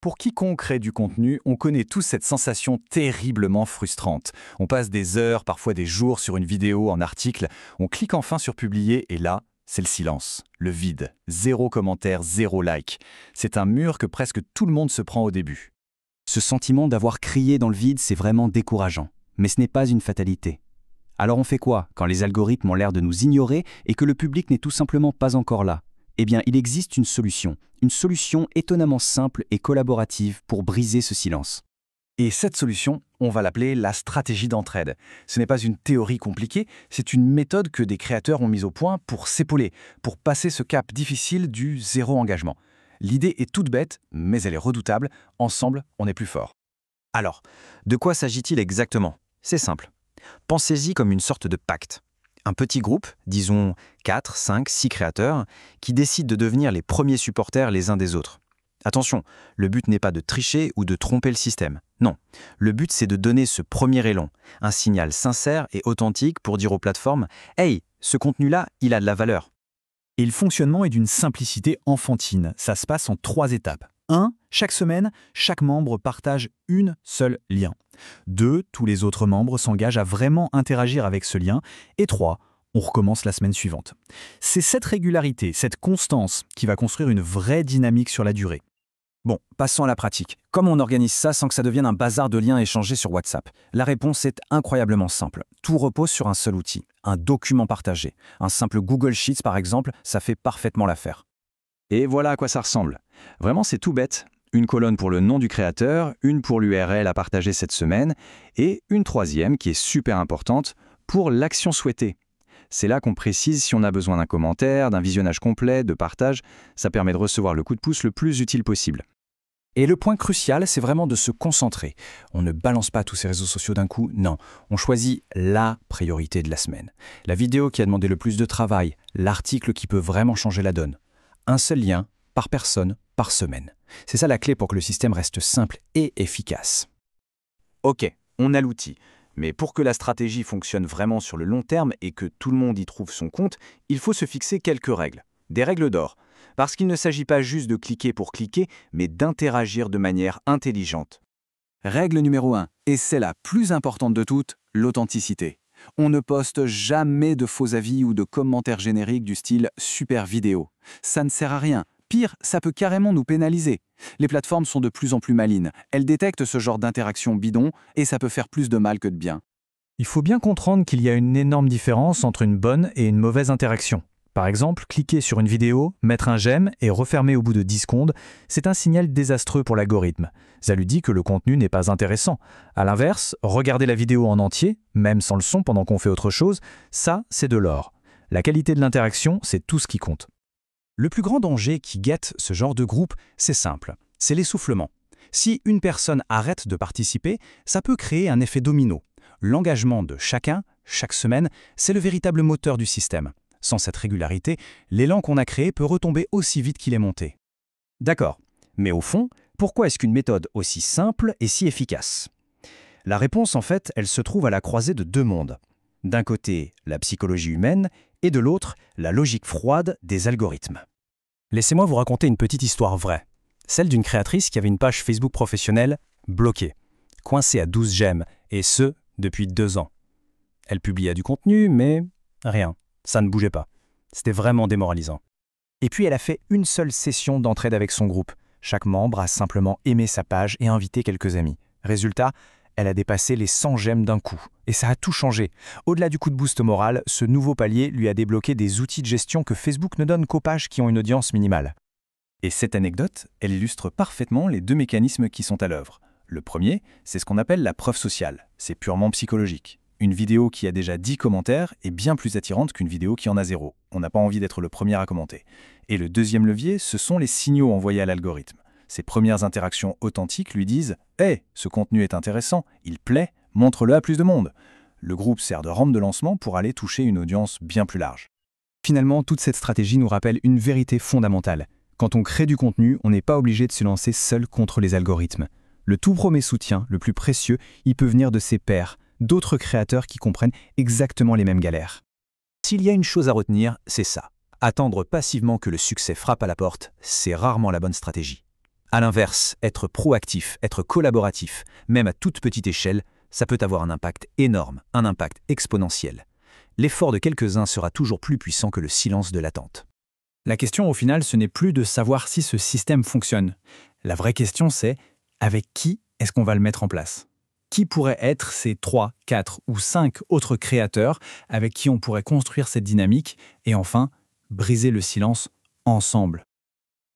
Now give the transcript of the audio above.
Pour quiconque crée du contenu, on connaît tous cette sensation terriblement frustrante. On passe des heures, parfois des jours sur une vidéo, un article, on clique enfin sur publier et là, c'est le silence, le vide, zéro commentaire, zéro like. C'est un mur que presque tout le monde se prend au début. Ce sentiment d'avoir crié dans le vide, c'est vraiment décourageant. Mais ce n'est pas une fatalité. Alors on fait quoi quand les algorithmes ont l'air de nous ignorer et que le public n'est tout simplement pas encore là? Eh bien, il existe une solution étonnamment simple et collaborative pour briser ce silence. Et cette solution, on va l'appeler la stratégie d'entraide. Ce n'est pas une théorie compliquée, c'est une méthode que des créateurs ont mise au point pour s'épauler, pour passer ce cap difficile du zéro engagement. L'idée est toute bête, mais elle est redoutable. Ensemble, on est plus fort. Alors, de quoi s'agit-il exactement? C'est simple. Pensez-y comme une sorte de pacte. Un petit groupe, disons 4, 5, 6 créateurs, qui décident de devenir les premiers supporters les uns des autres. Attention, le but n'est pas de tricher ou de tromper le système. Non, le but c'est de donner ce premier élan, un signal sincère et authentique pour dire aux plateformes « Hey, ce contenu-là, il a de la valeur ». Et le fonctionnement est d'une simplicité enfantine. Ça se passe en 3 étapes. 1. Chaque semaine, chaque membre partage une seule lien. 2. Tous les autres membres s'engagent à vraiment interagir avec ce lien. Et 3. On recommence la semaine suivante. C'est cette régularité, cette constance qui va construire une vraie dynamique sur la durée. Bon, passons à la pratique. Comment on organise ça sans que ça devienne un bazar de liens échangés sur WhatsApp? La réponse est incroyablement simple. Tout repose sur un seul outil, un document partagé. Un simple Google Sheets, par exemple, ça fait parfaitement l'affaire. Et voilà à quoi ça ressemble. Vraiment, c'est tout bête. Une colonne pour le nom du créateur, une pour l'URL à partager cette semaine, et une troisième, qui est super importante, pour l'action souhaitée. C'est là qu'on précise si on a besoin d'un commentaire, d'un visionnage complet, de partage. Ça permet de recevoir le coup de pouce le plus utile possible. Et le point crucial, c'est vraiment de se concentrer. On ne balance pas tous ces réseaux sociaux d'un coup, non. On choisit la priorité de la semaine. La vidéo qui a demandé le plus de travail, l'article qui peut vraiment changer la donne. Un seul lien, par personne, par semaine. C'est ça la clé pour que le système reste simple et efficace. Ok, on a l'outil. Mais pour que la stratégie fonctionne vraiment sur le long terme et que tout le monde y trouve son compte, il faut se fixer quelques règles. Des règles d'or. Parce qu'il ne s'agit pas juste de cliquer pour cliquer, mais d'interagir de manière intelligente. Règle numéro 1, et c'est la plus importante de toutes, l'authenticité. On ne poste jamais de faux avis ou de commentaires génériques du style « super vidéo ». Ça ne sert à rien. Pire, ça peut carrément nous pénaliser. Les plateformes sont de plus en plus malines. Elles détectent ce genre d'interaction bidon et ça peut faire plus de mal que de bien. Il faut bien comprendre qu'il y a une énorme différence entre une bonne et une mauvaise interaction. Par exemple, cliquer sur une vidéo, mettre un j'aime et refermer au bout de 10 secondes, c'est un signal désastreux pour l'algorithme. Ça lui dit que le contenu n'est pas intéressant. À l'inverse, regarder la vidéo en entier, même sans le son pendant qu'on fait autre chose, ça, c'est de l'or. La qualité de l'interaction, c'est tout ce qui compte. Le plus grand danger qui guette ce genre de groupe, c'est simple, c'est l'essoufflement. Si une personne arrête de participer, ça peut créer un effet domino. L'engagement de chacun, chaque semaine, c'est le véritable moteur du système. Sans cette régularité, l'élan qu'on a créé peut retomber aussi vite qu'il est monté. D'accord, mais au fond, pourquoi est-ce qu'une méthode aussi simple est si efficace? La réponse, en fait, elle se trouve à la croisée de 2 mondes. D'un côté, la psychologie humaine, et de l'autre, la logique froide des algorithmes. Laissez-moi vous raconter une petite histoire vraie. Celle d'une créatrice qui avait une page Facebook professionnelle bloquée, coincée à 12 j'aime, et ce, depuis 2 ans. Elle publia du contenu, mais rien. Ça ne bougeait pas. C'était vraiment démoralisant. Et puis elle a fait une seule session d'entraide avec son groupe. Chaque membre a simplement aimé sa page et invité quelques amis. Résultat, elle a dépassé les 100 j'aime d'un coup. Et ça a tout changé. Au-delà du coup de boost moral, ce nouveau palier lui a débloqué des outils de gestion que Facebook ne donne qu'aux pages qui ont une audience minimale. Et cette anecdote, elle illustre parfaitement les 2 mécanismes qui sont à l'œuvre. Le premier, c'est ce qu'on appelle la preuve sociale. C'est purement psychologique. Une vidéo qui a déjà 10 commentaires est bien plus attirante qu'une vidéo qui en a 0. On n'a pas envie d'être le premier à commenter. Et le deuxième levier, ce sont les signaux envoyés à l'algorithme. Ces premières interactions authentiques lui disent « Hey, ce contenu est intéressant, il plaît, montre-le à plus de monde ». Le groupe sert de rampe de lancement pour aller toucher une audience bien plus large. Finalement, toute cette stratégie nous rappelle une vérité fondamentale. Quand on crée du contenu, on n'est pas obligé de se lancer seul contre les algorithmes. Le tout premier soutien, le plus précieux, il peut venir de ses pairs, d'autres créateurs qui comprennent exactement les mêmes galères. S'il y a une chose à retenir, c'est ça. Attendre passivement que le succès frappe à la porte, c'est rarement la bonne stratégie. À l'inverse, être proactif, être collaboratif, même à toute petite échelle, ça peut avoir un impact énorme, un impact exponentiel. L'effort de quelques-uns sera toujours plus puissant que le silence de l'attente. La question au final, ce n'est plus de savoir si ce système fonctionne. La vraie question, c'est avec qui est-ce qu'on va le mettre en place? Qui pourraient être ces 3, 4 ou 5 autres créateurs avec qui on pourrait construire cette dynamique et enfin briser le silence ensemble?